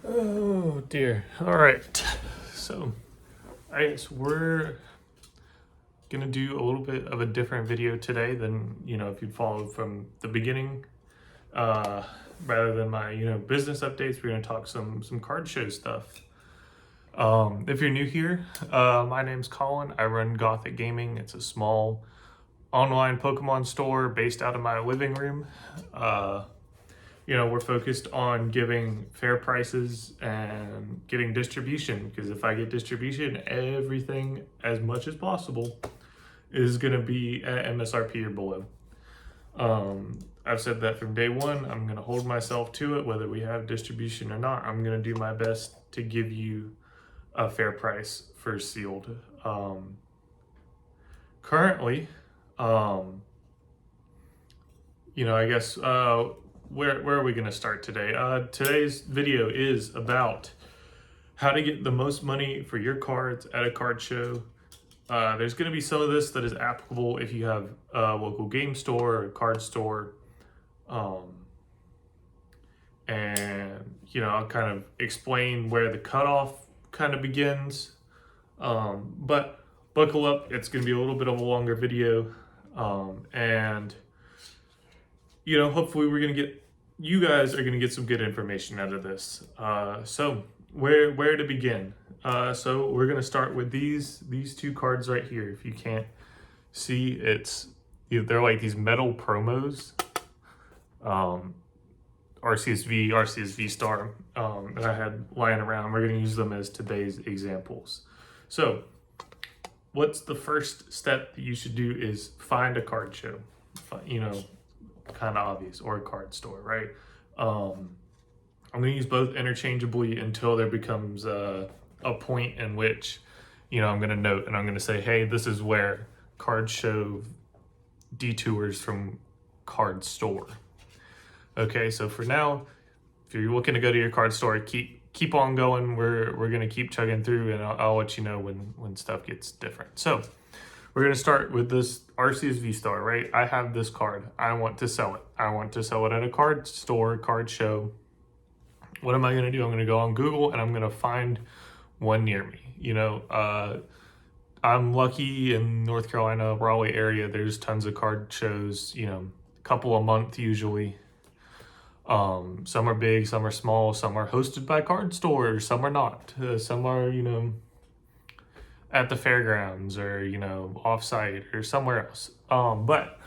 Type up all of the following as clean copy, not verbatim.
Oh dear. All right. So, I guess we're gonna do a little bit of a different video today than if you'd followed from the beginning. Uh, Rather than my business updates, we're gonna talk some card show stuff. If you're new here, my name's Colin. I run Gothic Gaming. It's a small online Pokemon store based out of my living room. We're focused on giving fair prices and getting distribution, because if I get distribution, everything as much as possible is going to be at MSRP or below. I've said that from day one. I'm going to hold myself to it, whether we have distribution or not. I'm going to do my best to give you a fair price for sealed. Currently, I guess where are we going to start today? Today's video is about how to get the most money for your cards at a card show. There's going to be some of this that is applicable if you have a local game store or a card store. I'll kind of explain where the cutoff kind of begins. But buckle up, it's going to be a little bit of a longer video. Hopefully you guys are going to get some good information out of this. So where to begin? So we're going to start with these two cards right here. If you can't see, they're like these metal promos. RCSV Star that I had lying around. We're going to use them as today's examples. So what's the first step that you should do is find a card show. Kind of obvious, or a card store, right? I'm going to use both interchangeably until there becomes a point in which, I'm going to note and I'm going to say, hey, this is where card show detours from card store. Okay, so for now, if you're looking to go to your card store, keep on going. We're going to keep chugging through, and I'll let you know when stuff gets different. So we're going to start with this RCSV Star, right? I have this card. I want to sell it. I want to sell it at a card store, card show. What am I going to do? I'm going to go on Google and I'm going to find one near me. I'm lucky in North Carolina, Raleigh area. There's tons of card shows, a couple a month usually. Some are big, some are small, some are hosted by card stores, some are not. Some are, at the fairgrounds or, offsite or somewhere else. But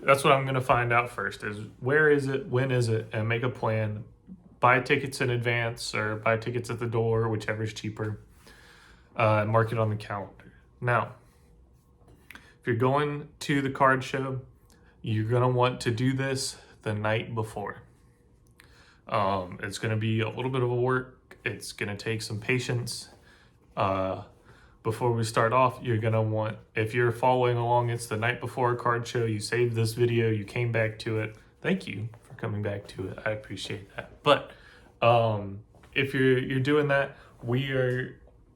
that's what I'm going to find out first is where is it, when is it, and make a plan. Buy tickets in advance or buy tickets at the door, whichever is cheaper. Mark it on the calendar. Now, if you're going to the card show, you're going to want to do this the night before. It's going to be a little bit of a work. It's going to take some patience. Before we start off, you're going to want, if you're following along, it's the night before a card show, you saved this video, you came back to it. Thank you for coming back to it. I appreciate that. But if you're doing that, you're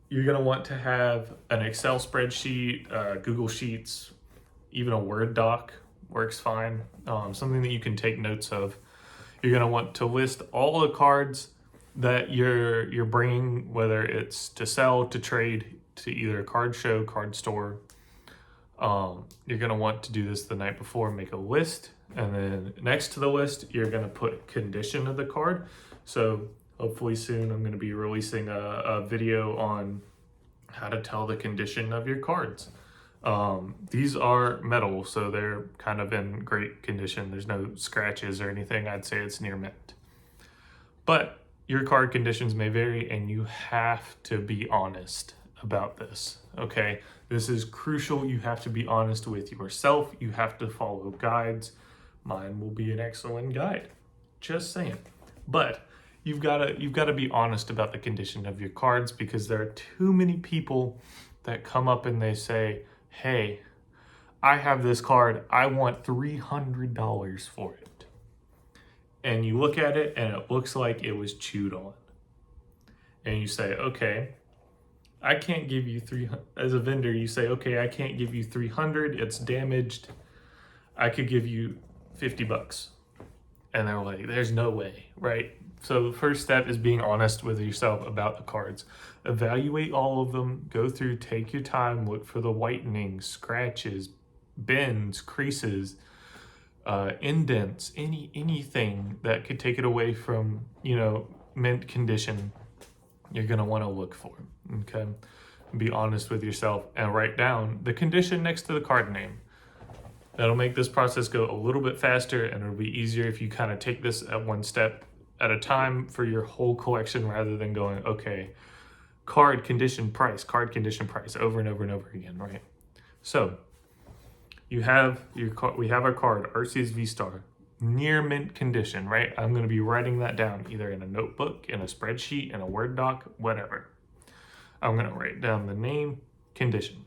going to want to have an Excel spreadsheet, Google Sheets, even a Word doc works fine. Something that you can take notes of. You're going to want to list all the cards that you're bringing, whether it's to sell, to trade, to either a card show, card store. You're going to want to do this the night before, make a list, and then next to the list, you're going to put condition of the card. So hopefully soon I'm going to be releasing a video on how to tell the condition of your cards. These are metal, so they're kind of in great condition. There's no scratches or anything. I'd say it's near mint. But your card conditions may vary, and you have to be honest about this, okay? This is crucial. You have to be honest with yourself. You have to follow guides. Mine will be an excellent guide. Just saying. But you've got to be honest about the condition of your cards, because there are too many people that come up and they say, hey, I have this card, I want $300 for it. And you look at it and it looks like it was chewed on. And you say, okay, I can't give you as a vendor, you say, okay, I can't give you 300, it's damaged. I could give you $50. And they're like, there's no way, right? So the first step is being honest with yourself about the cards. Evaluate all of them, go through, take your time, look for the whitening, scratches, bends, creases, indents, anything that could take it away from, mint condition. You're gonna want to look for, okay? Be honest with yourself and write down the condition next to the card name. That'll make this process go a little bit faster, and it'll be easier if you kind of take this at one step at a time for your whole collection rather than going, okay, card condition price over and over and over again, right? So we have our card, Arceus V-Star, near mint condition, right? I'm going to be writing that down either in a notebook, in a spreadsheet, in a Word doc, whatever. I'm going to write down the name, condition.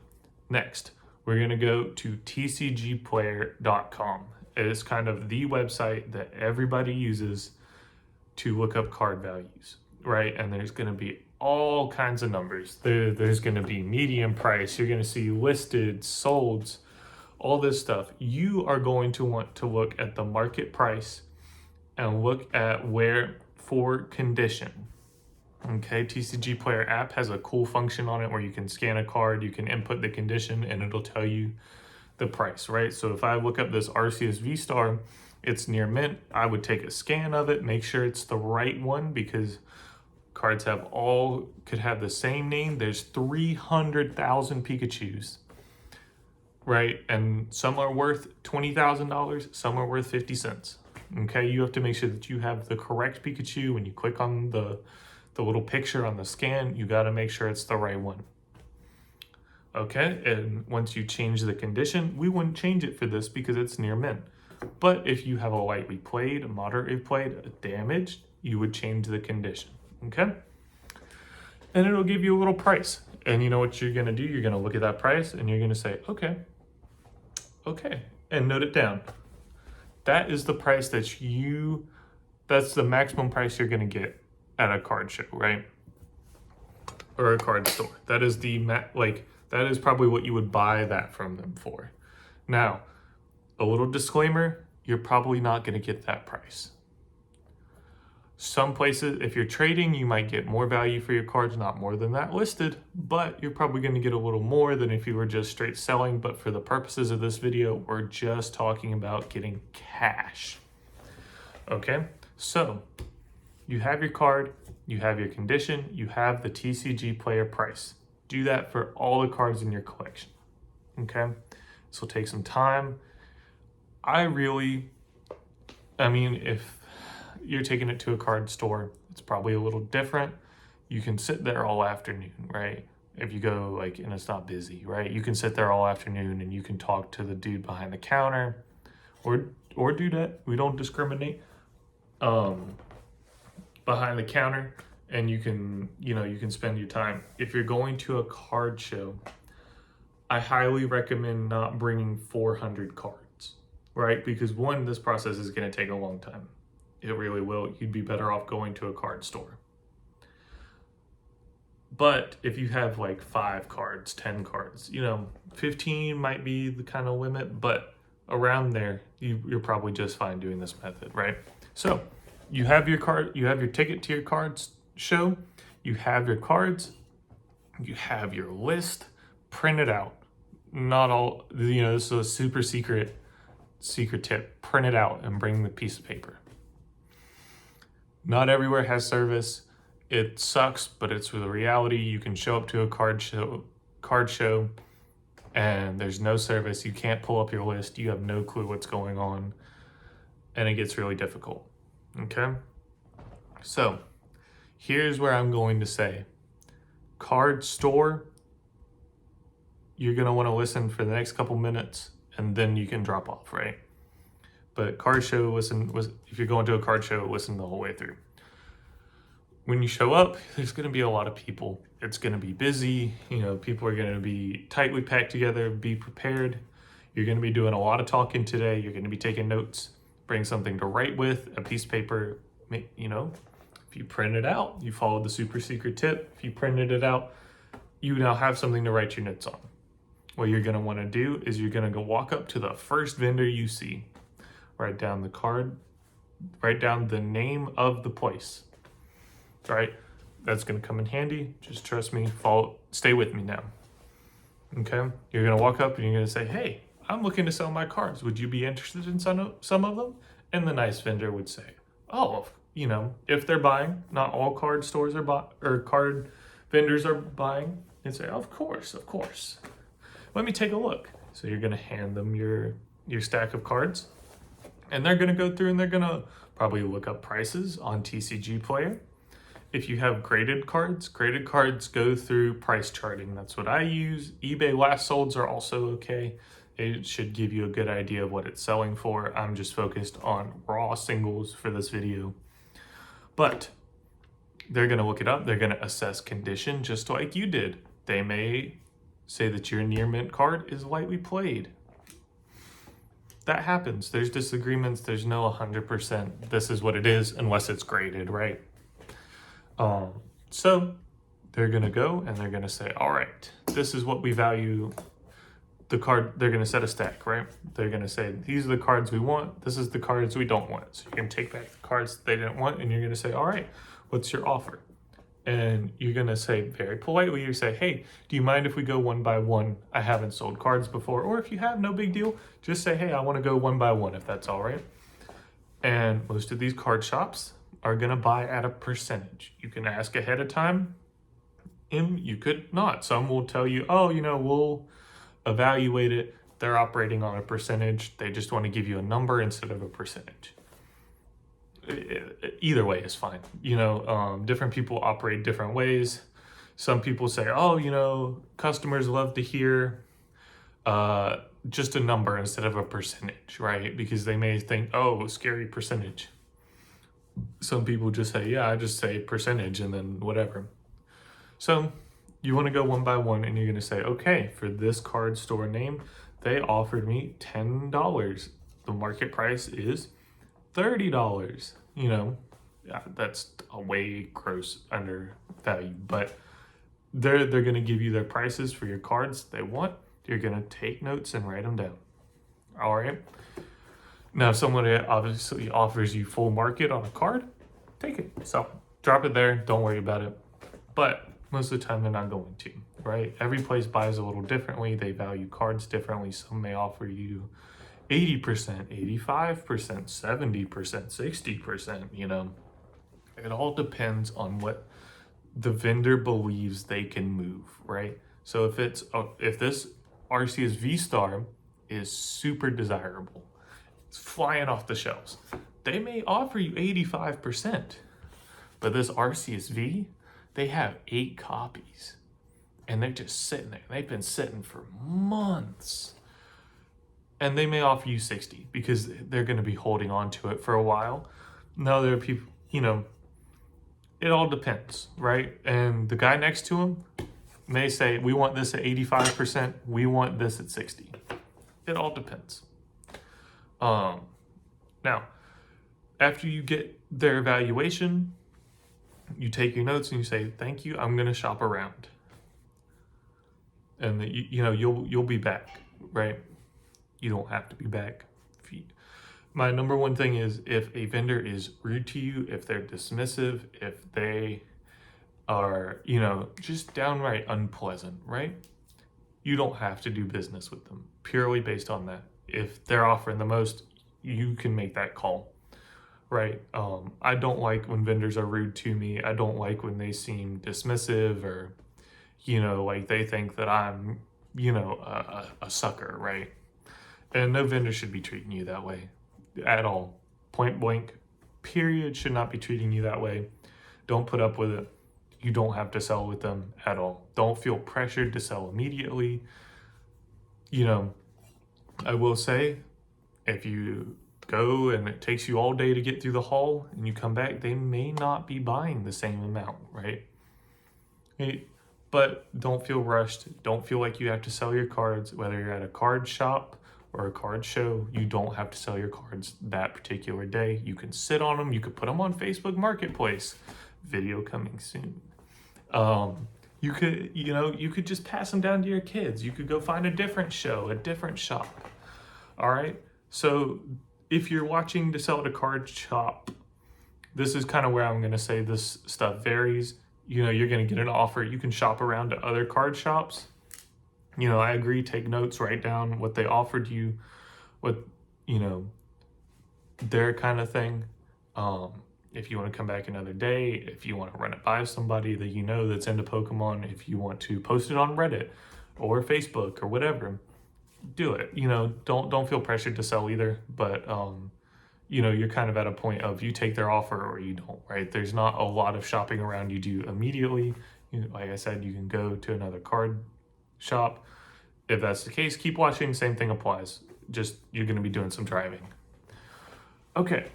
Next, we're going to go to tcgplayer.com. It is kind of the website that everybody uses to look up card values, right? And there's going to be all kinds of numbers. There's going to be median price. You're going to see listed, solds, all this stuff. You are going to want to look at the market price and look at where for condition. Okay, TCG Player app has a cool function on it where you can scan a card, you can input the condition, and it'll tell you the price, right? So if I look up this Arceus V-Star, it's near mint, I would take a scan of it, make sure it's the right one, because cards could have the same name. There's 300,000 Pikachus, right? And some are worth $20,000, some are worth 50 cents. Okay, you have to make sure that you have the correct Pikachu. When you click on the little picture on the scan, you got to make sure it's the right one. Okay, and once you change the condition, we wouldn't change it for this because it's near mint. But if you have a lightly played, a moderately played, a damaged, you would change the condition. Okay, and it'll give you a little price. And you know what you're going to do? You're going to look at that price and you're going to say, okay, and note it down. That is the price that's the maximum price you're going to get at a card show, right? Or a card store. That is that is probably what you would buy that from them for. Now, a little disclaimer, you're probably not going to get that price. Some places, if you're trading, you might get more value for your cards, not more than that listed, but you're probably going to get a little more than if you were just straight selling. But for the purposes of this video, we're just talking about getting cash. Okay, so you have your card, you have your condition, you have the TCG Player price. Do that for all the cards in your collection. Okay, this will take some time. If you're taking it to a card store, it's probably a little different. You can sit there all afternoon, right? If you go and it's not busy, right? You can sit there all afternoon and you can talk to the dude behind the counter or do that. We don't discriminate. Behind the counter, and you can spend your time. If you're going to a card show, I highly recommend not bringing 400 cards, right? Because one, this process is going to take a long time. It really will. You'd be better off going to a card store. But if you have 5 cards, 10 cards, 15 might be the kind of limit, but around there, you're probably just fine doing this method, right? So you have your card, you have your ticket to your cards show, you have your cards, you have your list printed out. Not all, this is a super secret tip. Print it out and bring the piece of paper. Not everywhere has service. It sucks, but it's the reality. You can show up to a card show and there's no service. You can't pull up your list. You have no clue what's going on, and it gets really difficult. Okay, so here's where I'm going to say, card store, you're going to want to listen for the next couple minutes and then you can drop off, right? But card show, if you're going to a card show, listen the whole way through. When you show up, there's going to be a lot of people. It's going to be busy. People are going to be tightly packed together. Be prepared. You're going to be doing a lot of talking today. You're going to be taking notes. Bring something to write with, a piece of paper. If you print it out, you followed the super secret tip. If you printed it out, you now have something to write your notes on. What you're going to want to do is you're going to go walk up to the first vendor you see. Write down the card write down the name of the place, right? That's going to come in handy. Just trust me, stay with me now. Okay? You're going to walk up and you're going to say, hey, I'm looking to sell my cards. Would you be interested in some of them? And the nice vendor would say, oh, if they're buying, not all card stores or card vendors are buying, and say, of course. Let me take a look. So you're going to hand them your stack of cards, and they're going to go through and they're going to probably look up prices on TCG Player. If you have graded cards go through price charting. That's what I use. eBay last solds are also okay. It should give you a good idea of what it's selling for. I'm just focused on raw singles for this video. But they're going to look it up. They're going to assess condition just like you did. They may say that your near mint card is lightly played. That happens. There's disagreements. There's no 100%. This is what it is unless it's graded, right? So they're going to go and they're going to say, all right, this is what we value the card. They're going to set a stack, right? They're going to say, these are the cards we want. This is the cards we don't want. So you're going to take back the cards they didn't want and you're going to say, all right, what's your offer? And you're going to say very politely, you say, hey, do you mind if we go one by one? I haven't sold cards before. Or if you have, no big deal. Just say, hey, I want to go one by one if that's all right. And most of these card shops are going to buy at a percentage. You can ask ahead of time and you could not. Some will tell you, oh, we'll evaluate it. They're operating on a percentage. They just want to give you a number instead of a percentage. Either way is fine. Different people operate different ways. Some people say, oh, customers love to hear just a number instead of a percentage, right? Because they may think, oh, scary percentage. Some people just say, yeah, I just say percentage and then whatever. So you want to go one by one and you're going to say, okay, for this card store name, they offered me $10. The market price is $30. That's a way gross undervalue, but they're going to give you their prices for your cards they want. You're going to take notes and write them down. All right. Now, if someone obviously offers you full market on a card, take it. So drop it there. Don't worry about it. But most of the time, they're not going to, right? Every place buys a little differently. They value cards differently. Some may offer you 80%, 85%, 70%, 60%, It all depends on what the vendor believes they can move, right? So if this Arceus V-Star is super desirable, it's flying off the shelves, they may offer you 85%. But this Arceus V, they have 8 copies. And they're just sitting there. They've been sitting for months. And they may offer you 60 because they're going to be holding on to it for a while. Now there are people, it all depends, right? And the guy next to him may say, we want this at 85%. We want this at 60. It all depends. Now, after you get their evaluation, you take your notes and you say, thank you, I'm going to shop around. And you'll be back, right? You don't have to be back. My number one thing is if a vendor is rude to you, if they're dismissive, if they are, just downright unpleasant, right? You don't have to do business with them purely based on that. If they're offering the most, you can make that call, right? I don't like when vendors are rude to me. I don't like when they seem dismissive or, like they think that I'm, a sucker, right? And no vendor should be treating you that way at all. Point blank, period, should not be treating you that way. Don't put up with it. You don't have to sell with them at all. Don't feel pressured to sell immediately. I will say, if you go and it takes you all day to get through the haul and you come back, they may not be buying the same amount, right? But don't feel rushed. Don't feel like you have to sell your cards, whether you're at a card shop or a card show. You don't have to sell your cards that particular day. You can sit on them. You could put them on Facebook Marketplace. Video coming soon. You could just pass them down to your kids. You could go find a different show, a different shop. All right. So if you're watching to sell at a card shop, this is kind of where I'm going to say this stuff varies. You're going to get an offer. You can shop around to other card shops. I agree, take notes, write down what they offered you, what, their kind of thing. If you want to come back another day, if you want to run it by somebody that that's into Pokemon, if you want to post it on Reddit or Facebook or whatever, do it. Don't feel pressured to sell either, but you're kind of at a point of you take their offer or you don't, right? There's not a lot of shopping around you do immediately. Like I said, you can go to another card shop. If that's the case, keep watching. Same thing applies. Just you're going to be doing some driving. Okay.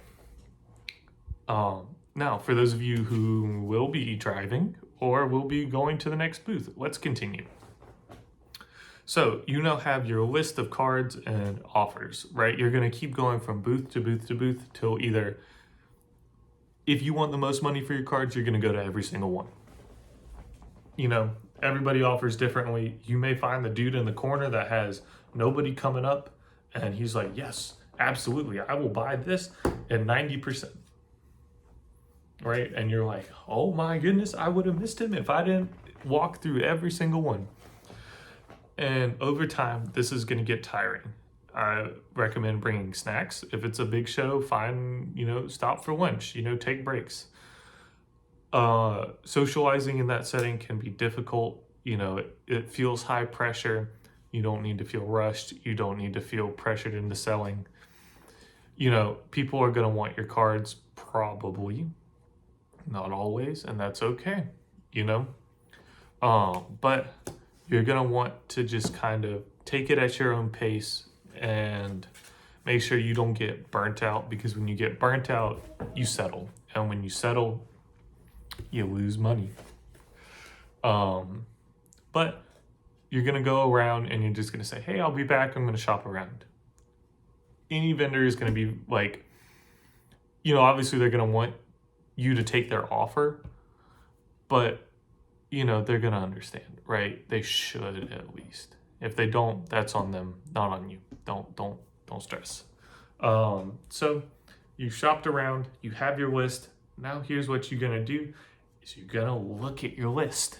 Now, for those of you who will be driving or will be going to the next booth, let's continue. So you now have your list of cards and offers, right? You're going to keep going from booth to booth to booth till either, if you want the most money for your cards, you're going to go to every single one. Everybody offers differently. You may find the dude in the corner that has nobody coming up and he's like, yes, absolutely, I will buy this at 90%. Right? And you're like, oh my goodness, I would have missed him if I didn't walk through every single one. And over time, this is going to get tiring. I recommend bringing snacks. If it's a big show, stop for lunch, take breaks. Socializing in that setting can be difficult. It feels high pressure. You don't need to feel rushed. You don't need to feel pressured into selling. People are going to want your cards, probably. Not always, and that's okay, but you're going to want to just kind of take it at your own pace and make sure you don't get burnt out, because when you get burnt out, you settle. And when you settle, you lose money. But you're going to go around and you're just going to say, hey, I'll be back. I'm going to shop around. Any vendor is going to be like, obviously they're going to want you to take their offer, but they're going to understand, right? They should, at least. If they don't, that's on them, not on you. Don't stress. So you shopped around, you have your list. Now here's what you're going to do is you're going to look at your list.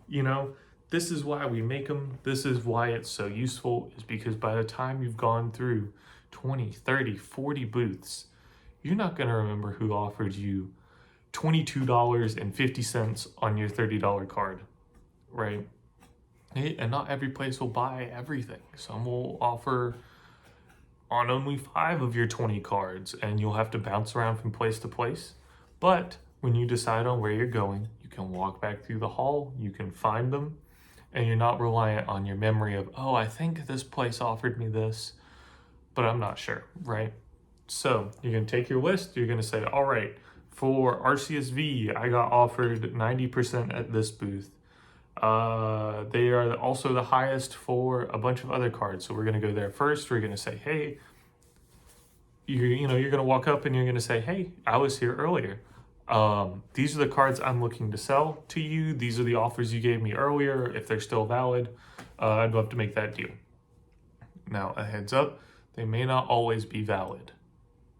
This is why we make them. This is why it's so useful, is because by the time you've gone through 20, 30, 40 booths, you're not going to remember who offered you $22.50 on your $30 card, right? And not every place will buy everything. Some will offer on only 5 of your 20 cards, and you'll have to bounce around from place to place. But when you decide on where you're going, you can walk back through the hall, you can find them, and you're not reliant on your memory of, oh, I think this place offered me this, but I'm not sure, right? So you're going to take your list, you're going to say, all right, for RCSV, I got offered 90% at this booth. They are also the highest for a bunch of other cards. So we're going to go there first. We're going to say, hey, you're going to walk up and you're going to say, hey, I was here earlier. These are the cards I'm looking to sell to you. These are the offers you gave me earlier. If they're still valid, I'd love to make that deal. Now, a heads up, they may not always be valid.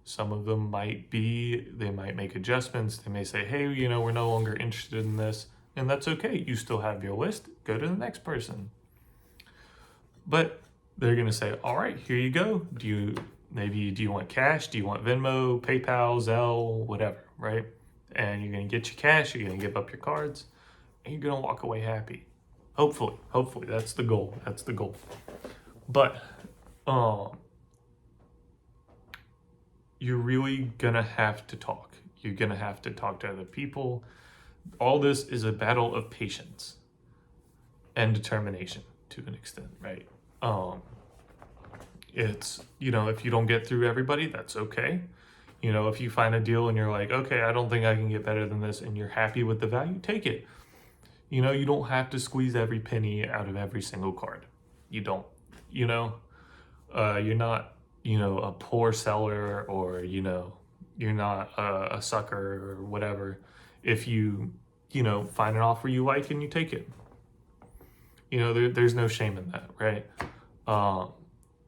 Some of them they might make adjustments. They may say, hey, we're no longer interested in this. And that's okay. You still have your list. Go to the next person. But they're going to say, all right, here you go. Do you want cash? Do you want Venmo, PayPal, Zelle, whatever, right? And you're going to get your cash. You're going to give up your cards. And you're going to walk away happy. Hopefully. That's the goal. But you're really going to have to talk. You're going to have to talk to other people. All this is a battle of patience and determination to an extent, right? It's, if you don't get through everybody, that's okay. If you find a deal and you're like, okay, I don't think I can get better than this, and you're happy with the value, take it. You don't have to squeeze every penny out of every single card. You don't, you're not, a poor seller, or, you're not a sucker or whatever. If you, find an offer you like and you take it, there's no shame in that, right?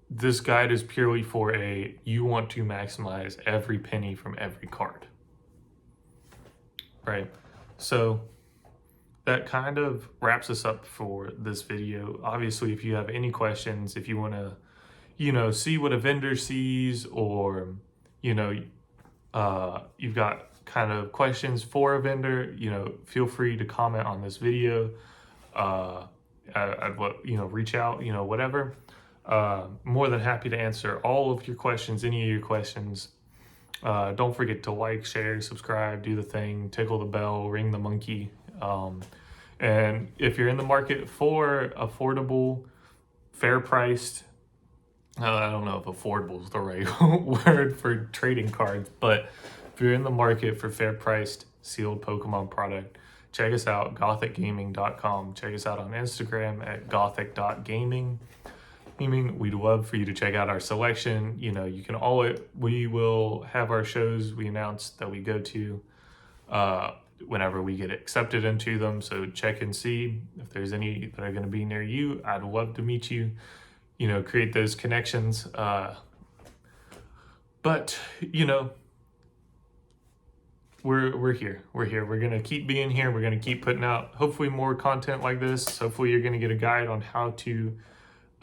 this guide is purely for you want to maximize every penny from every card, right? So that kind of wraps us up for this video. Obviously, if you have any questions, if you want to, see what a vendor sees, or, you've got kind of questions for a vendor, feel free to comment on this video. Reach out, whatever. More than happy to answer all of your questions, any of your questions. Don't forget to like, share, subscribe, do the thing, tickle the bell, ring the monkey. And if you're in the market for affordable, fair priced, I don't know if affordable is the right word for trading cards, but if you're in the market for fair priced sealed Pokemon product, check us out, gothicgaming.com. Check us out on Instagram at gothic.gaming. We'd love for you to check out our selection. We will have our shows we announce that we go to whenever we get accepted into them. So check and see if there's any that are going to be near you. I'd love to meet you, create those connections. But we're here. We're going to keep being here. We're going to keep putting out hopefully more content like this. Hopefully you're going to get a guide on how to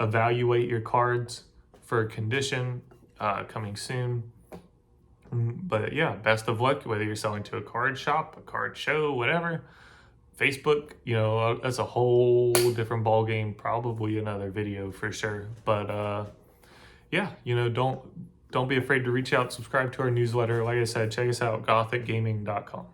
evaluate your cards for condition coming soon. But yeah, best of luck, whether you're selling to a card shop, a card show, whatever. Facebook, that's a whole different ball game, probably another video for sure. But yeah, don't be afraid to reach out, subscribe to our newsletter. Like I said, check us out, gothicgaming.com.